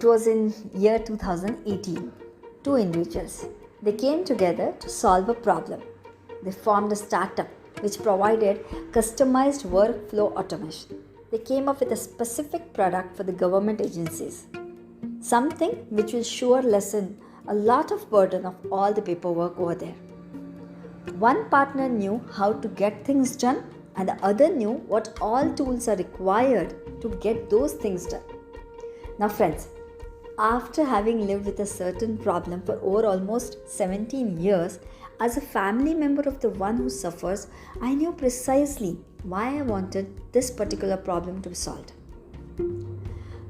It was in year 2018. Two individuals. They came together to solve a problem. They formed a startup which provided customized workflow automation. They came up with a specific product for the government agencies. Something which will sure lessen a lot of burden of all the paperwork over there. One partner knew how to get things done and the other knew what all tools are required to get those things done. Now friends, after having lived with a certain problem for over almost 17 years, as a family member of the one who suffers, I knew precisely why I wanted this particular problem to be solved.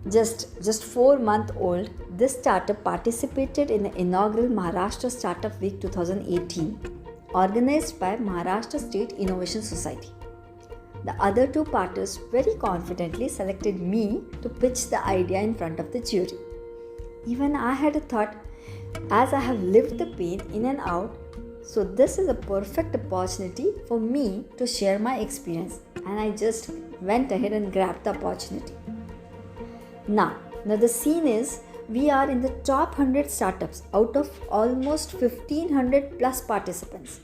Just 4 months old, this startup participated in the inaugural Maharashtra Startup Week 2018, organized by Maharashtra State Innovation Society. The other two partners very confidently selected me to pitch the idea in front of the jury. Even I had a thought, as I have lived the pain in and out, so this is a perfect opportunity for me to share my experience, and I just went ahead and grabbed the opportunity. Now the scene is, we are in the top 100 startups out of almost 1500 plus participants.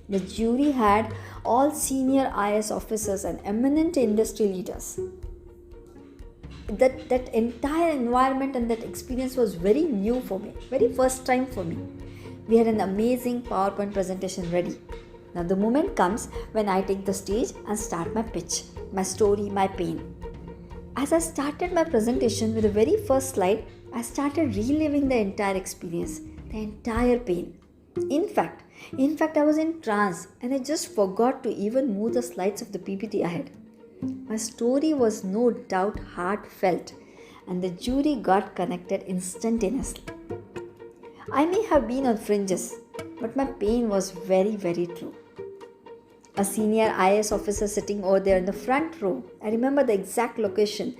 The jury had all senior IS officers and eminent industry leaders. That entire environment and that experience was very new for me, very first time for me. We had an amazing PowerPoint presentation ready. Now the moment comes when I take the stage and start my pitch, my story, my pain. As I started my presentation with the very first slide, I started reliving the entire experience, the entire pain. In fact, I was in trance and I just forgot to even move the slides of the PPT ahead. My story was no doubt heartfelt and the jury got connected instantaneously. I may have been on fringes, but my pain was very, very true. A senior IS officer sitting over there in the front row, I remember the exact location,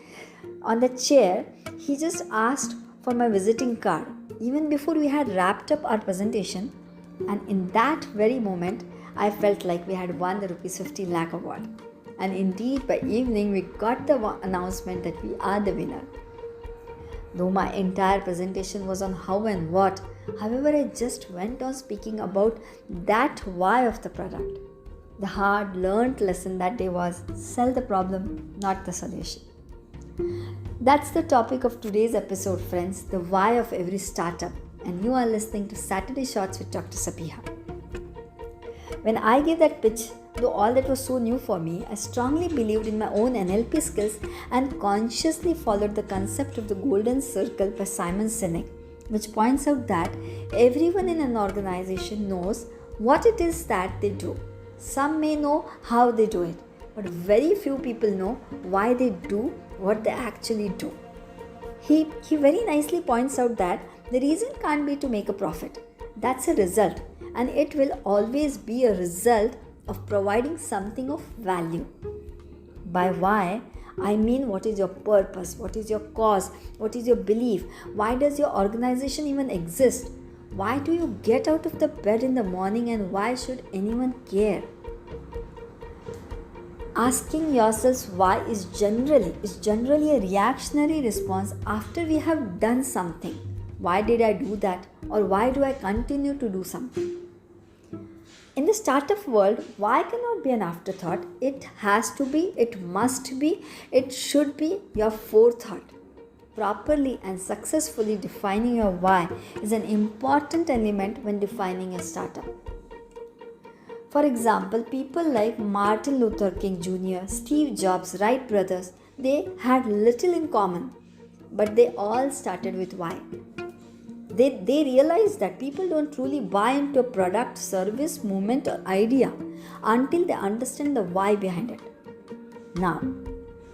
on the chair, he just asked for my visiting card even before we had wrapped up our presentation, and in that very moment, I felt like we had won the Rs 50 lakh award. And indeed, by evening, we got the announcement that we are the winner. Though my entire presentation was on how and what, however, I just went on speaking about that why of the product. The hard-learned lesson that day was, sell the problem, not the solution. That's the topic of today's episode, friends, the why of every startup. And you are listening to Saturday Shots with Dr Sabiha. When I gave that pitch, though all that was so new for me, I strongly believed in my own NLP skills and consciously followed the concept of the golden circle by Simon Sinek, which points out that everyone in an organization knows what it is that they do. Some may know how they do it, but very few people know why they do what they actually do. He very nicely points out that the reason can't be to make a profit. That's a result, and it will always be a result of providing something of value. By why, I mean what is your purpose, what is your cause, what is your belief, why does your organization even exist, why do you get out of the bed in the morning, and why should anyone care? Asking yourselves why is generally a reactionary response after we have done something. Why did I do that? Or why do I continue to do something? In the startup world, why cannot be an afterthought? It has to be, it must be, it should be your forethought. Properly and successfully defining your why is an important element when defining a startup. For example, people like Martin Luther King Jr., Steve Jobs, Wright brothers, they had little in common, but they all started with why. They realized that people don't truly buy into a product, service, movement or idea until they understand the why behind it. Now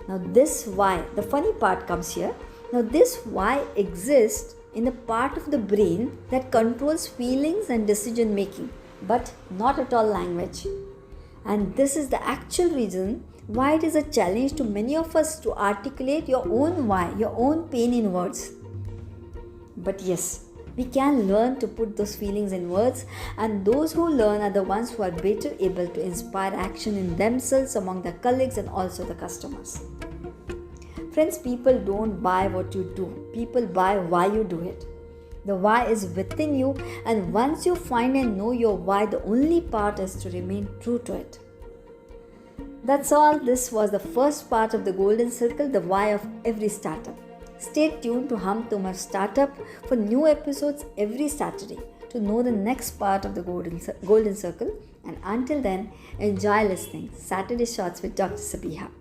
this why, the funny part comes here. Now this why exists in the part of the brain that controls feelings and decision making, but not at all language. And this is the actual reason why it is a challenge to many of us to articulate your own why, your own pain in words. But yes, we can learn to put those feelings in words, and those who learn are the ones who are better able to inspire action in themselves, among their colleagues and also the customers. Friends, people don't buy what you do, people buy why you do it. The why is within you, and once you find and know your why, the only part is to remain true to it. That's all. This was the first part of the Golden Circle, the why of every startup. Stay tuned to Hum Tum Startup for new episodes every Saturday to know the next part of the Golden Circle. And until then, enjoy listening. Saturday Shots with Dr. Sabiha.